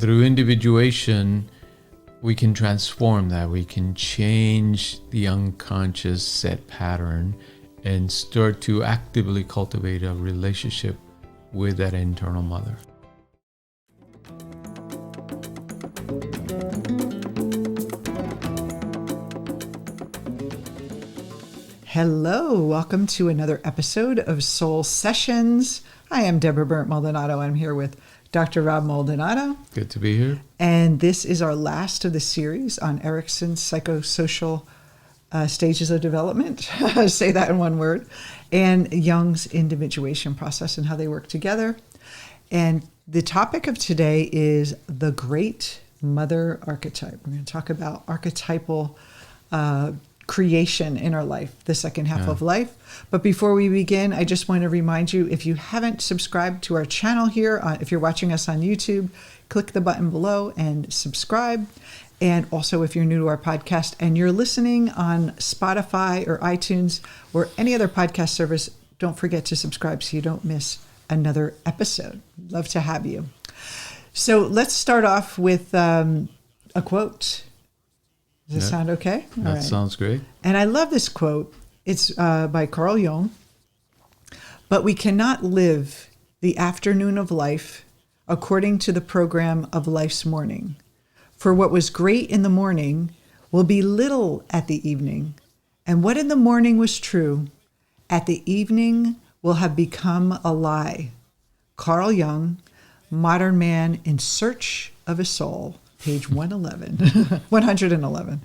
through individuation, we can transform that. We can change the unconscious set pattern and start to actively cultivate a relationship with that internal mother. Hello, welcome to another episode of Soul Sessions. I am Deborah Burnt Maldonado. I'm here with Dr. Rob Maldonado. Good to be here. And this is our last of the series on Erickson's psychosocial stages of development. Say that in one word. And Jung's individuation process and how they work together. And the topic of today is the Great Mother Archetype. We're going to talk about archetypal creation in our life, the second half of life. But before we begin, I just want to remind you, if you haven't subscribed to our channel here, if you're watching us on YouTube, click the button below and subscribe. And also, if you're new to our podcast and you're listening on Spotify or iTunes or any other podcast service, don't forget to subscribe so you don't miss another episode. Love to have you. So let's start off with a quote. Does it sound okay? That sounds great. And I love this quote. It's by Carl Jung. But we cannot live the afternoon of life according to the program of life's morning. For what was great in the morning will be little at the evening. And what in the morning was true, at the evening will have become a lie. Carl Jung, Modern Man in Search of a Soul. Page 111.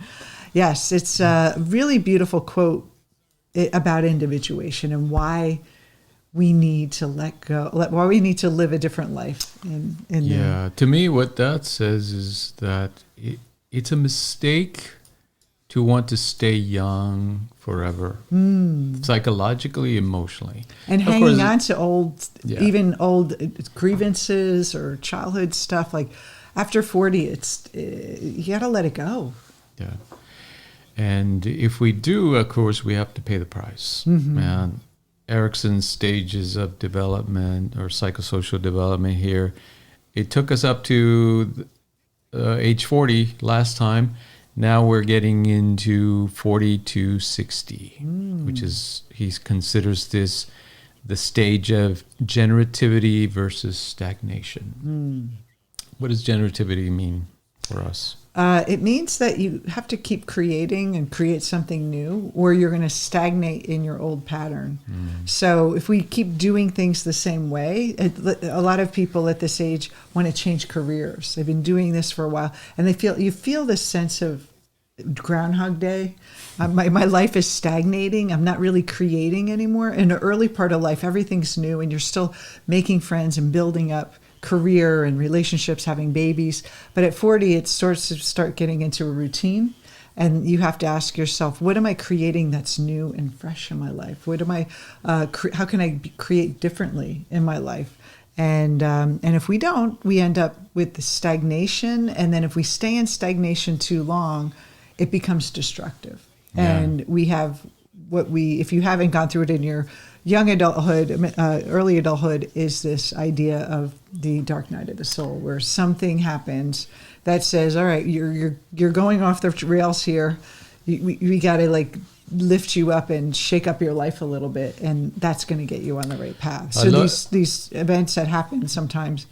Yes, it's a really beautiful quote about individuation and why we need to let go, why we need to live a different life. To me, what that says is that it's a mistake to want to stay young forever, psychologically, emotionally. And hanging on to old grievances or childhood stuff, like after 40, you got to let it go. Yeah. And if we do, of course, we have to pay the price. Mm-hmm. And Erickson's stages of development or psychosocial development here, it took us up to age 40 last time. Now we're getting into 40 to 60, which is, he considers this the stage of generativity versus stagnation. What does generativity mean for us? It means that you have to keep creating and create something new, or you're going to stagnate in your old pattern. So if we keep doing things the same way, a lot of people at this age want to change careers. They've been doing this for a while, and you feel this sense of Groundhog Day. My life is stagnating. I'm not really creating anymore. In the early part of life, everything's new, and you're still making friends and building up career and relationships, having babies. But at 40, it starts to start getting into a routine. And you have to ask yourself, what am I creating that's new and fresh in my life? What am I, how can I create differently in my life? And if we don't, we end up with the stagnation. And then if we stay in stagnation too long, it becomes destructive. Yeah. And we have if you haven't gone through it in your young adulthood, early adulthood, is this idea of the dark night of the soul, where something happens that says, all right, you're going off the rails here. We got to lift you up and shake up your life a little bit, and that's going to get you on the right path. So these events that happen sometimes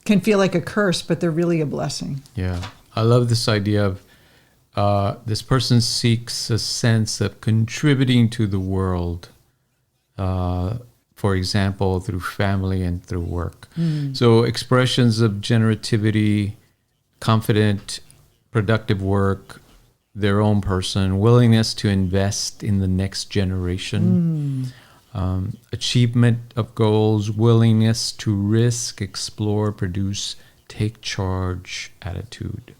can feel like a curse, but they're really a blessing. Yeah. I love this idea of this person seeks a sense of contributing to the world, for example, through family and through work. So expressions of generativity, confident, productive work, their own person, willingness to invest in the next generation, achievement of goals, willingness to risk, explore, produce, take charge attitude.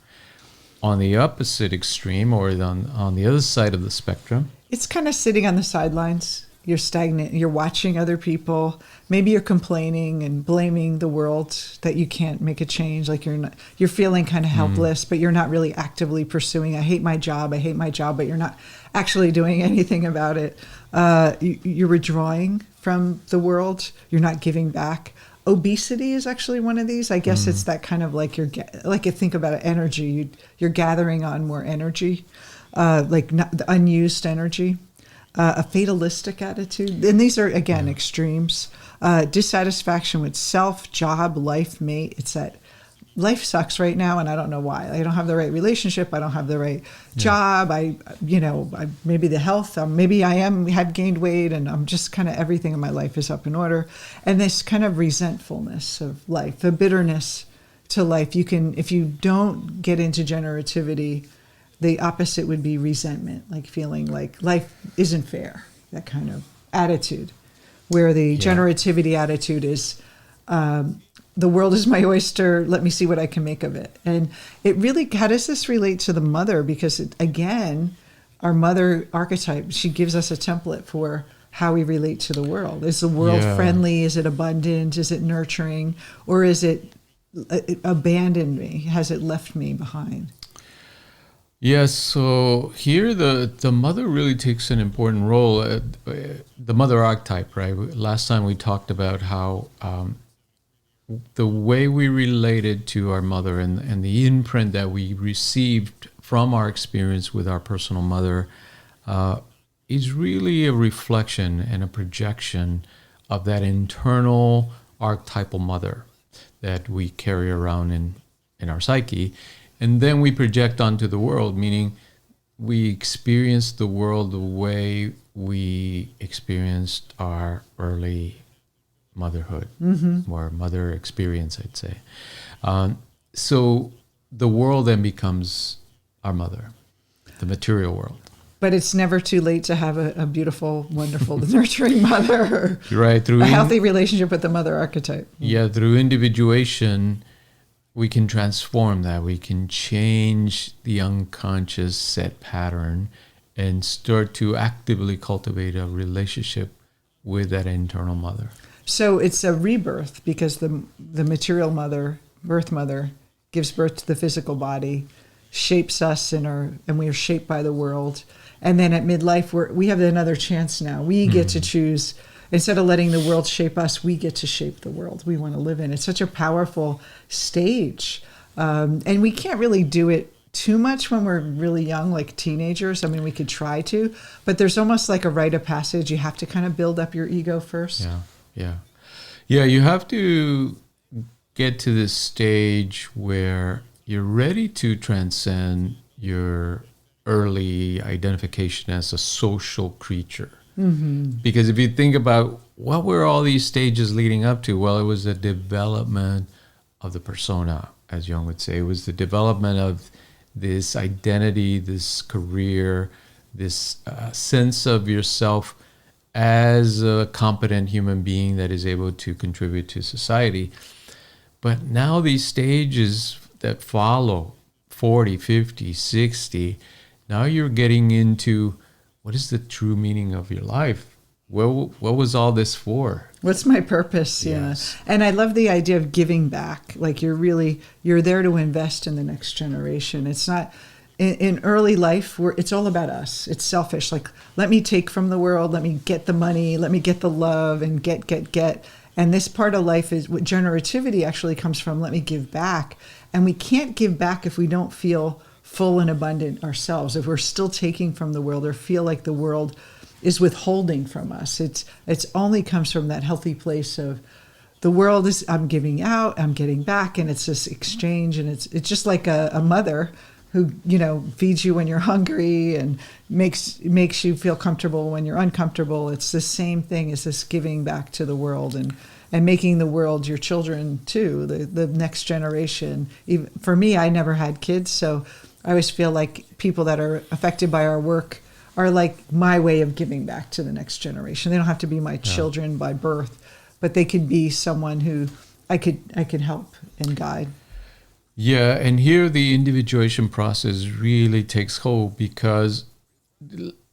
On the opposite extreme, or on the other side of the spectrum, it's kind of sitting on the sidelines. You're stagnant. You're watching other people. Maybe you're complaining and blaming the world that you can't make a change. Like you're feeling kind of helpless, but you're not really actively pursuing. I hate my job, but you're not actually doing anything about it. You're withdrawing from the world. You're not giving back. Obesity is actually one of these. I guess it's that kind of like like you think about it, energy. You're gathering on more energy, like not, the unused energy. A fatalistic attitude, and these are again extremes. Dissatisfaction with self, job, life, mate. It's that life sucks right now, and I don't know why. I don't have the right relationship. I don't have the right job. I maybe the health. Maybe I have gained weight, and I'm just kind of everything in my life is up in order. And this kind of resentfulness of life, the bitterness to life. You can, if you don't get into generativity, the opposite would be resentment, like feeling like life isn't fair. That kind of attitude, where the generativity attitude is. The world is my oyster. Let me see what I can make of it. And it really, how does this relate to the mother? Because again, our mother archetype, she gives us a template for how we relate to the world. Is the world friendly? Is it abundant? Is it nurturing? Or is it abandoned me? Has it left me behind? Yes, so here the mother really takes an important role. The mother archetype, right? Last time we talked about how the way we related to our mother and the imprint that we received from our experience with our personal mother is really a reflection and a projection of that internal archetypal mother that we carry around in our psyche. And then we project onto the world, meaning we experience the world the way we experienced our early motherhood or mother experience, I'd say. So the world then becomes our mother, the material world. But it's never too late to have a beautiful, wonderful, nurturing mother. Right. Through a healthy relationship with the mother archetype. Yeah, through individuation, we can transform that. We can change the unconscious set pattern and start to actively cultivate a relationship with that internal mother. So it's a rebirth because the material mother, birth mother, gives birth to the physical body, shapes us and we are shaped by the world. And then at midlife, we have another chance now. We get to choose. Instead of letting the world shape us, we get to shape the world we want to live in. It's such a powerful stage. And we can't really do it too much when we're really young, like teenagers. I mean, we could try to, but there's almost like a rite of passage. You have to kind of build up your ego first. Yeah, you have to get to this stage where you're ready to transcend your early identification as a social creature. Because if you think about what were all these stages leading up to, well, it was the development of the persona, as Jung would say. It was the development of this identity, this career, this sense of yourself as a competent human being that is able to contribute to society. But now these stages that follow, 40, 50, 60, now you're getting into what is the true meaning of your life? What was all this for? What's my purpose? Yes. Yeah. And I love the idea of giving back. Like you're there to invest in the next generation. It's not in early life where it's all about us. It's selfish. Like, let me take from the world, let me get the money, let me get the love and get. And this part of life is what generativity actually comes from. Let me give back. And we can't give back if we don't feel full and abundant ourselves, if we're still taking from the world or feel like the world is withholding from us. It's only comes from that healthy place of the world is, I'm giving out, I'm getting back, and it's this exchange. And it's just like a mother who, feeds you when you're hungry and makes you feel comfortable when you're uncomfortable. It's the same thing as this giving back to the world and making the world your children too, the next generation. Even for me, I never had kids, so I always feel like people that are affected by our work are like my way of giving back to the next generation. They don't have to be my children by birth, but they could be someone who I could help and guide. Yeah, and here the individuation process really takes hold because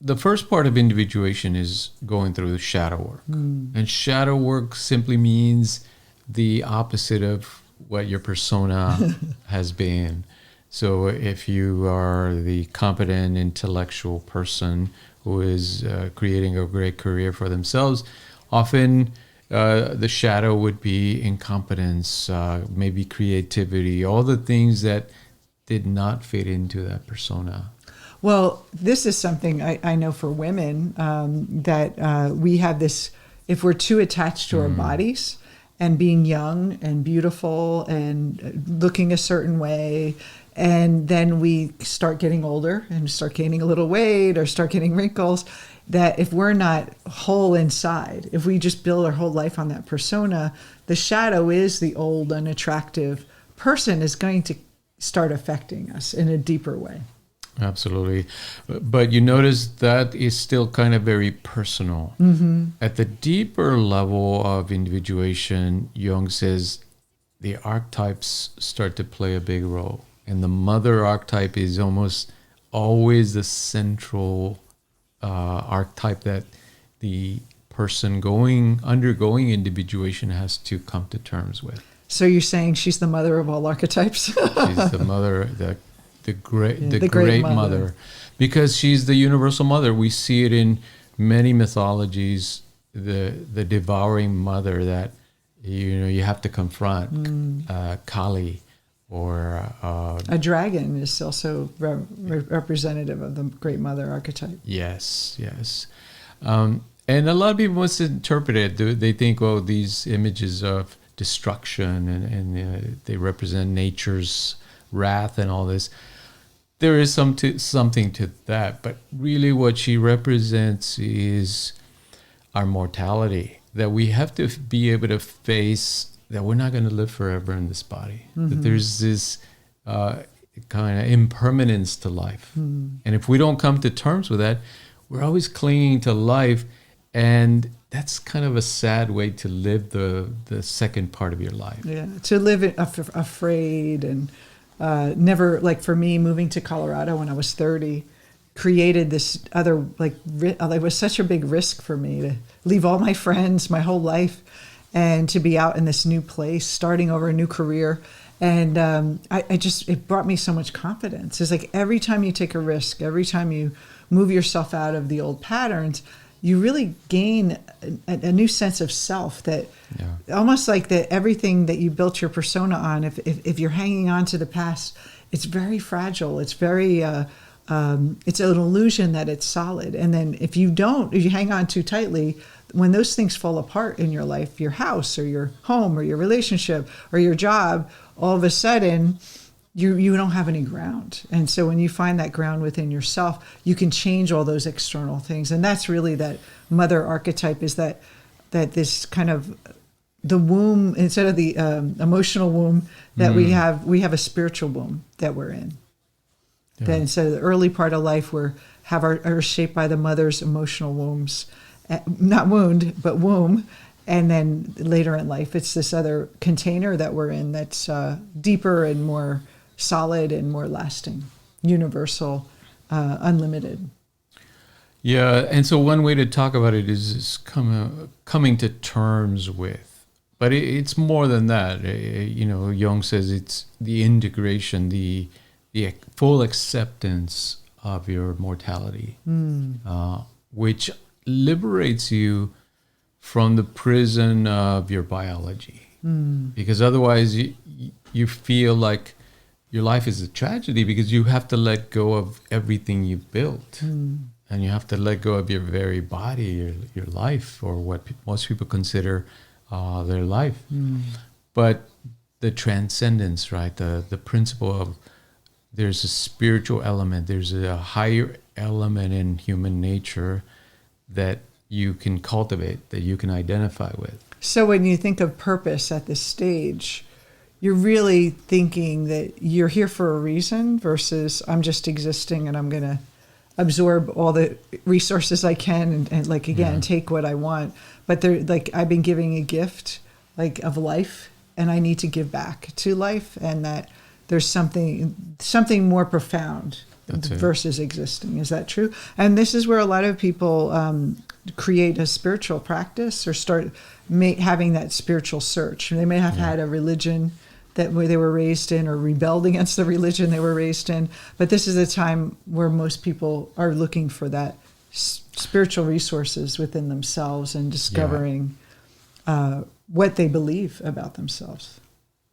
the first part of individuation is going through the shadow work. And shadow work simply means the opposite of what your persona has been. So if you are the competent intellectual person who is creating a great career for themselves, often The shadow would be incompetence, maybe creativity, all the things that did not fit into that persona. Well, this is something I know for women, that we have this, if we're too attached to our bodies and being young and beautiful and looking a certain way, and then we start getting older and start gaining a little weight or start getting wrinkles, that if we're not whole inside, if we just build our whole life on that persona, the shadow is the old, unattractive person is going to start affecting us in a deeper way. Absolutely. But you notice that is still kind of very personal. Mm-hmm. At the deeper level of individuation, Jung says the archetypes start to play a big role. And the mother archetype is almost always the central archetype that the person undergoing individuation has to come to terms with. So you're saying she's the mother of all archetypes? She's the mother, the great mother, because she's the universal mother. We see it in many mythologies, the devouring mother that you have to confront, Kali, or a dragon is also representative of the Great Mother archetype. Yes. And a lot of people misinterpret it. They think, oh, these images of destruction and they represent nature's wrath and all this. There is something to that, but really what she represents is our mortality, that we have to be able to face that we're not going to live forever in this body, that there's this kind of impermanence to life. And if we don't come to terms with that, we're always clinging to life, and that's kind of a sad way to live the second part of your life. Yeah, to live afraid and never, like for me, moving to Colorado when I was 30, created this other, it was such a big risk for me to leave all my friends, my whole life, and to be out in this new place, starting over a new career. And it brought me so much confidence. It's like every time you take a risk, every time you move yourself out of the old patterns, you really gain a new sense of self, that almost like that everything that you built your persona on, if you're hanging on to the past, it's very fragile. It's very, it's an illusion that it's solid. And then if you hang on too tightly, when those things fall apart in your life, your house or your home or your relationship or your job, all of a sudden you don't have any ground. And so when you find that ground within yourself, you can change all those external things. And that's really that mother archetype, is that this kind of the womb, instead of the emotional womb that we have a spiritual womb that we're in. Yeah. That instead of the early part of life, are shaped by the mother's emotional wombs. Not wound, but womb. And then later in life, it's this other container that we're in that's deeper and more solid and more lasting, universal, unlimited. Yeah, and so one way to talk about it is coming to terms with. But it's more than that. Jung says it's the integration, the full acceptance of your mortality, which liberates you from the prison of your biology. Because otherwise you feel like your life is a tragedy, because you have to let go of everything you built. And you have to let go of your very body, your life, or what most people consider their life. But the transcendence, right? The principle of there's a spiritual element, there's a higher element in human nature that you can cultivate, that you can identify with. So when you think of purpose at this stage, you're really thinking that you're here for a reason versus I'm just existing and I'm going to absorb all the resources I can and take what I want. But they're like, I've been giving a gift of life, and I need to give back to life, and that there's something more profound versus existing. Is that true? And this is where a lot of people create a spiritual practice or start having that spiritual search. They may have had a religion that they were raised in, or rebelled against the religion they were raised in. But this is a time where most people are looking for that spiritual resources within themselves and discovering what they believe about themselves.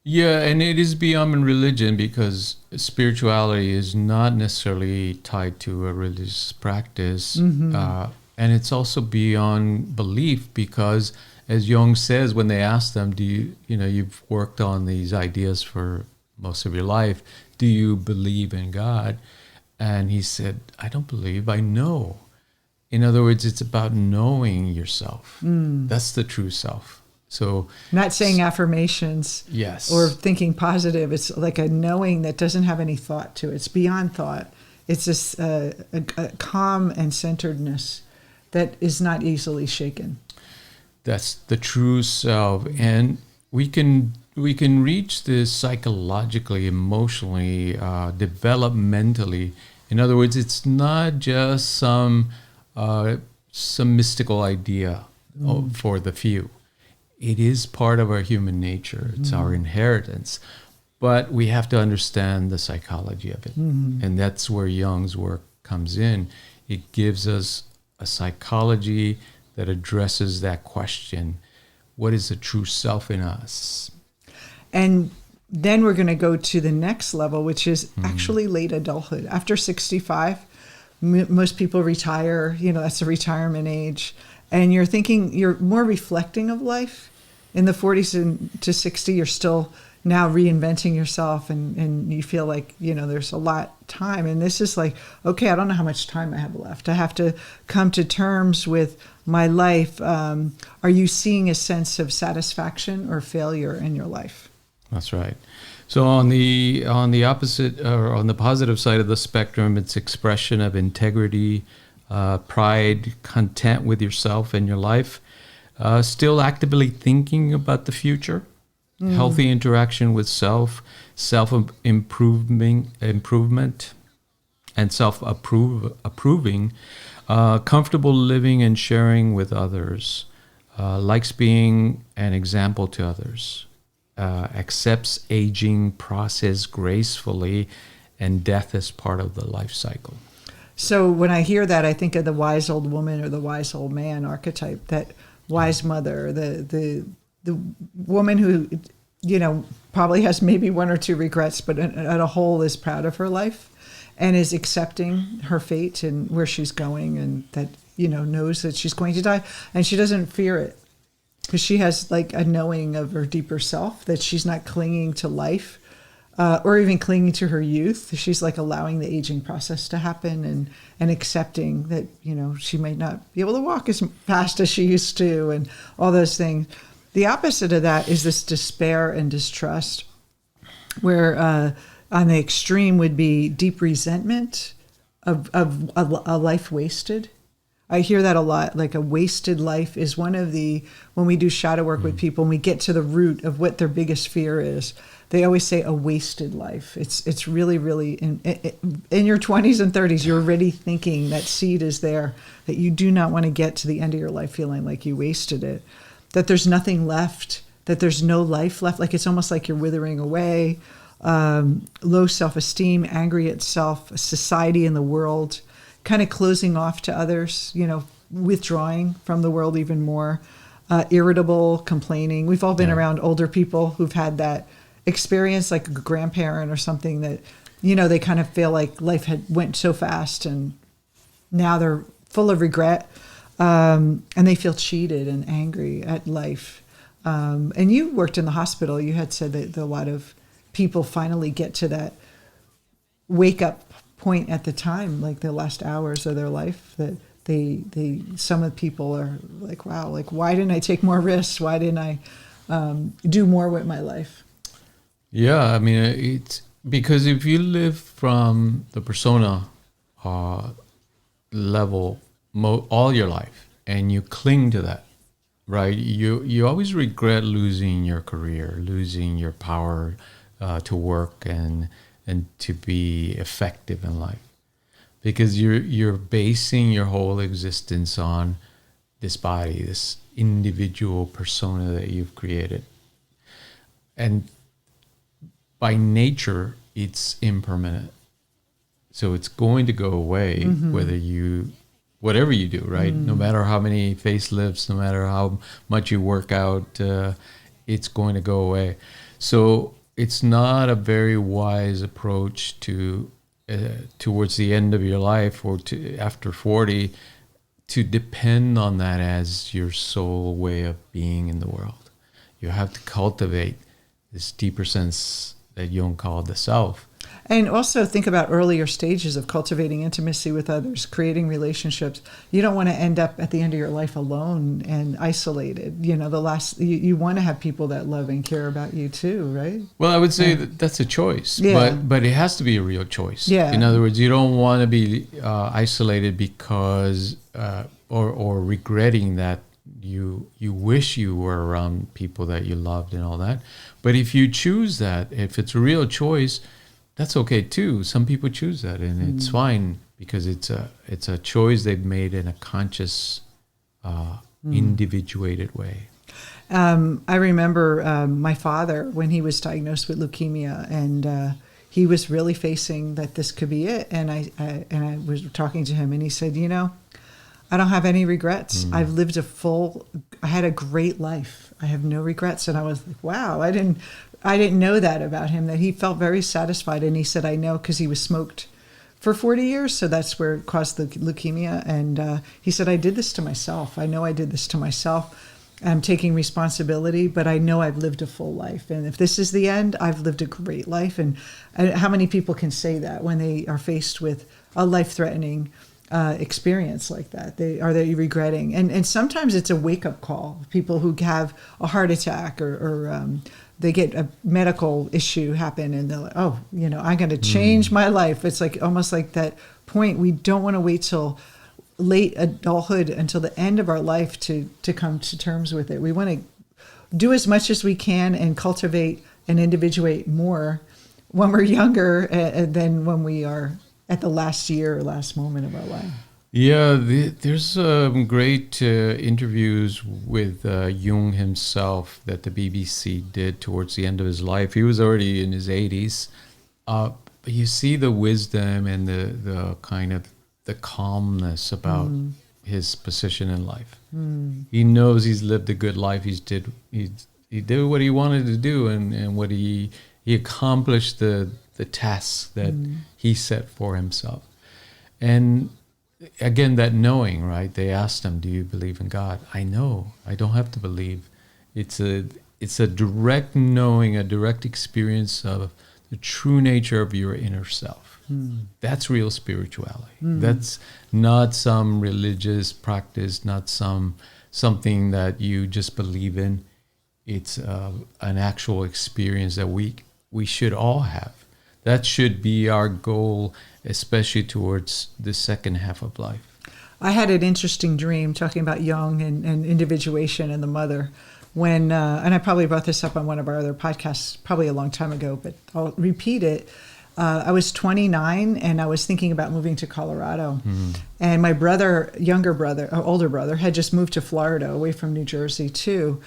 Yeah, and it is beyond religion because spirituality is not necessarily tied to a religious practice. And it's also beyond belief because, as Jung says, when they ask them, you've worked on these ideas for most of your life, do you believe in God? And he said, I don't believe, I know. In other words, it's about knowing yourself. That's the true self. So not saying affirmations, yes, or thinking positive. It's like a knowing that doesn't have any thought to it. It's beyond thought. It's this a calm and centeredness that is not easily shaken. That's the true self, and we can reach this psychologically, emotionally, developmentally. In other words, it's not just some mystical idea for the few. It is part of our human nature. It's our inheritance. But we have to understand the psychology of it. And that's where Jung's work comes in. It gives us a psychology that addresses that question. What is the true self in us? And then we're going to go to the next level, which is actually late adulthood. After 65, most people retire. That's the retirement age. And you're more reflecting of life. In the 40s to 60, you're still now reinventing yourself, and you feel like, there's a lot time. And this is like, okay, I don't know how much time I have left. I have to come to terms with my life. Are you seeing a sense of satisfaction or failure in your life? That's right. So on the opposite, or on the positive side of the spectrum, it's expression of integrity, pride, content with yourself and your life, still actively thinking about the future, healthy interaction with self-improvement, and self-approving, comfortable living and sharing with others, likes being an example to others, accepts aging process gracefully, and death as part of the life cycle. So when I hear that, I think of the wise old woman or the wise old man archetype, that wise mother, the woman who, probably has maybe one or two regrets, but at a whole is proud of her life and is accepting her fate and where she's going, and that, knows that she's going to die, and she doesn't fear it because she has like a knowing of her deeper self, that she's not clinging to life. Or even clinging to her youth. She's like allowing the aging process to happen and accepting that, she might not be able to walk as fast as she used to, and all those things. The opposite of that is this despair and distrust, where on the extreme would be deep resentment of a life wasted. I hear that a lot, like a wasted life is one of the, when we do shadow work with people and we get to the root of what their biggest fear is, they always say a wasted life. It's really, really, in your 20s and 30s, you're already thinking that seed is there, that you do not want to get to the end of your life feeling like you wasted it, that there's nothing left, that there's no life left, like it's almost like you're withering away, low self-esteem, angry at self, society and the world, kind of closing off to others, withdrawing from the world even more, irritable, complaining. We've all been around older people who've had that experience, like a grandparent or something, that, they kind of feel like life went so fast and now they're full of regret, and they feel cheated and angry at life. And you worked in the hospital. You had said that a lot of people finally get to that wake up point at the time, like the last hours of their life, that some of the people are like, wow, like, why didn't I take more risks? Why didn't I do more with my life? Yeah, I mean, it's because if you live from the persona level all your life and you cling to that, right? You always regret losing your career, losing your power to work and to be effective in life, because you're basing your whole existence on this body, this individual persona that you've created, and by nature, it's impermanent. So it's going to go away, whether you whatever you do, right? No matter how many facelifts, no matter how much you work out, it's going to go away. So it's not a very wise approach to towards the end of your life or to after 40 to depend on that as your sole way of being in the world. You have to cultivate this deeper sense that Jung called the self. And also think about earlier stages of cultivating intimacy with others, creating relationships. You don't want to end up at the end of your life alone and isolated. You know, you want to have people that love and care about you too, right? Well, I would say that's a choice, but it has to be a real choice. Yeah. In other words, you don't want to be isolated because or regretting that you wish you were around people that you loved and all that. But if you choose that, if it's a real choice, that's okay too. Some people choose that, and it's fine because it's a choice they've made in a conscious, individuated way. I remember my father when he was diagnosed with leukemia, and he was really facing that this could be it. And I was talking to him, and he said, "You know, I don't have any regrets. I've lived I had a great life. I have no regrets." And I was like, "Wow, I didn't know that about him, that he felt very satisfied." And he said, "I know, because he was smoked for 40 years. So that's where it caused the leukemia." And he said, "I did this to myself. I know I did this to myself. I'm taking responsibility, but I know I've lived a full life. And if this is the end, I've lived a great life." And how many people can say that when they are faced with a life-threatening experience like that? Are they regretting? And sometimes it's a wake-up call. People who have a heart attack or they get a medical issue happen, and they're like, "Oh, you know, I'm going to change my life." It's like almost like that point. We don't want to wait till late adulthood, until the end of our life to come to terms with it. We want to do as much as we can and cultivate and individuate more when we're younger than when we are at the last year or last moment of our life. Yeah, there's great interviews with Jung himself that the BBC did towards the end of his life. He was already in his 80s. But you see the wisdom and the kind of the calmness about his position in life. He knows he's lived a good life. He did what he wanted to do, and what he accomplished the tasks that he set for himself. And again, that knowing, right? They asked him, "Do you believe in God?" "I know. I don't have to believe." It's a direct knowing, a direct experience of the true nature of your inner self. That's real spirituality. That's not some religious practice, not something that you just believe in. It's an actual experience that we should all have. That should be our goal, especially towards the second half of life. I had an interesting dream talking about Jung and individuation and the mother. When and I probably brought this up on one of our other podcasts probably a long time ago, but I'll repeat it. I was 29 and I was thinking about moving to Colorado. And my older brother had just moved to Florida, away from New Jersey too.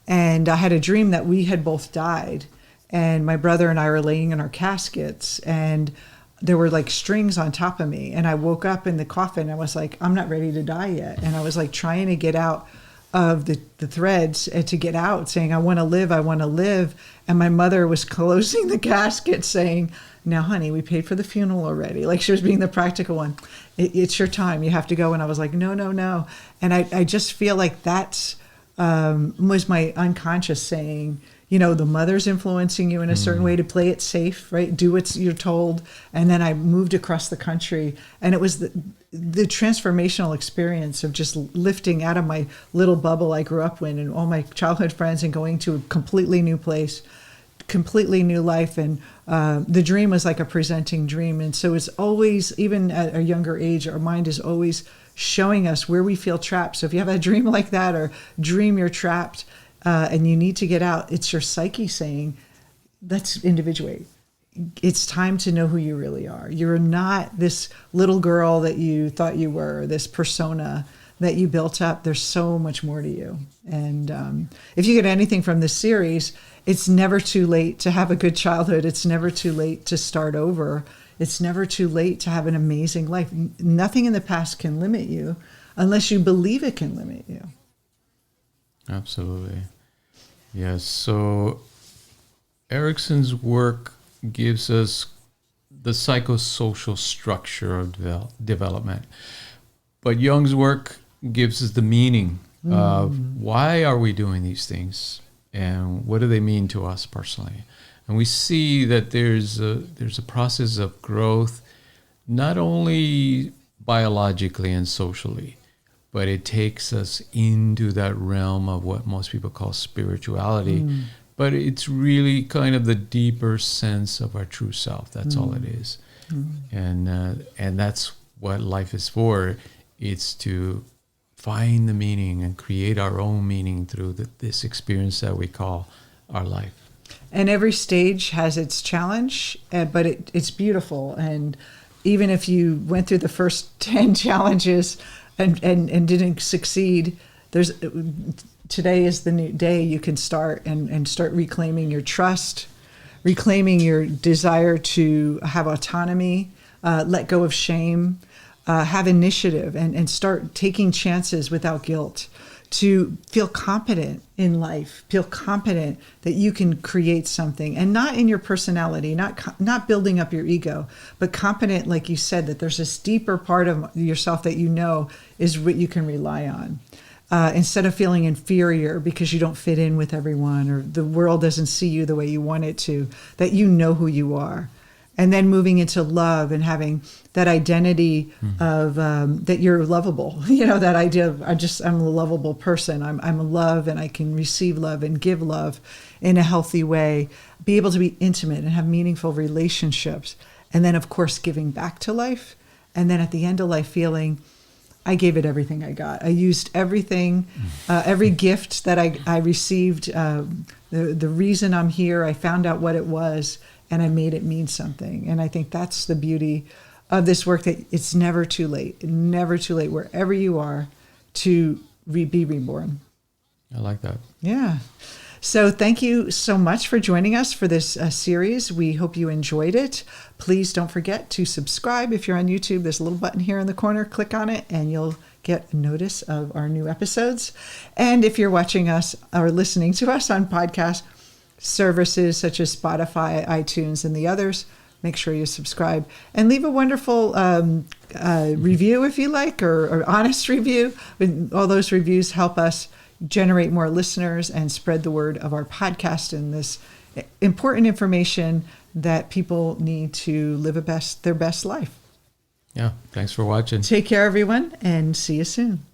And I had a dream that we had both died. And my brother and I were laying in our caskets, and there were like strings on top of me. And I woke up in the coffin. I was like, "I'm not ready to die yet." And I was like trying to get out of the threads and to get out, saying, "I want to live, I want to live." And my mother was closing the casket saying, "Now, honey, we paid for the funeral already." Like she was being the practical one. It's your time. You have to go. And I was like, no, no, no. And I just feel like that's was my unconscious saying, you know, the mother's influencing you in a certain way to play it safe, right? Do what you're told. And then I moved across the country, and it was the transformational experience of just lifting out of my little bubble I grew up in and all my childhood friends and going to a completely new place, completely new life. And the dream was like a presenting dream. And so it's always, even at a younger age, our mind is always showing us where we feel trapped. So if you have a dream like that, or dream you're trapped, and you need to get out, it's your psyche saying, let's individuate. It's time to know who you really are. You're not this little girl that you thought you were, this persona that you built up. There's so much more to you. And if you get anything from this series, it's never too late to have a good childhood. It's never too late to start over. It's never too late to have an amazing life. Nothing in the past can limit you unless you believe it can limit you. Absolutely. Yes. So Erickson's work gives us the psychosocial structure of development. But Jung's work gives us the meaning of why are we doing these things and what do they mean to us personally. And we see that there's a process of growth, not only biologically and socially, but it takes us into that realm of what most people call spirituality. But it's really kind of the deeper sense of our true self. That's all it is. And that's what life is for. It's to find the meaning and create our own meaning through this experience that we call our life. And every stage has its challenge, but it's beautiful. And even if you went through the first 10 challenges and didn't succeed, today is the new day. You can start and start reclaiming your trust, reclaiming your desire to have autonomy, let go of shame, have initiative, and start taking chances without guilt, to feel competent in life, feel competent that you can create something, and not in your personality, not building up your ego, but competent, like you said, that there's this deeper part of yourself that you know is what you can rely on. Instead of feeling inferior because you don't fit in with everyone or the world doesn't see you the way you want it to, that you know who you are. And then moving into love and having that identity of that you're lovable. That idea of I'm a lovable person. I'm love and I can receive love and give love in a healthy way. Be able to be intimate and have meaningful relationships. And then, of course, giving back to life. And then at the end of life feeling, I gave it everything I got. I used everything, every gift that I received. The reason I'm here, I found out what it was, and I made it mean something. And I think that's the beauty of this work, that it's never too late, wherever you are, to be reborn. I like that. Yeah. So thank you so much for joining us for this series. We hope you enjoyed it. Please don't forget to subscribe. If you're on YouTube, there's a little button here in the corner. Click on it and you'll get notice of our new episodes. And if you're watching us or listening to us on podcast services such as Spotify, iTunes, and the others, make sure you subscribe and leave a wonderful review if you like, or honest review. All those reviews help us generate more listeners and spread the word of our podcast and this important information that people need to live their best life. Yeah. Thanks for watching. Take care, everyone, and see you soon.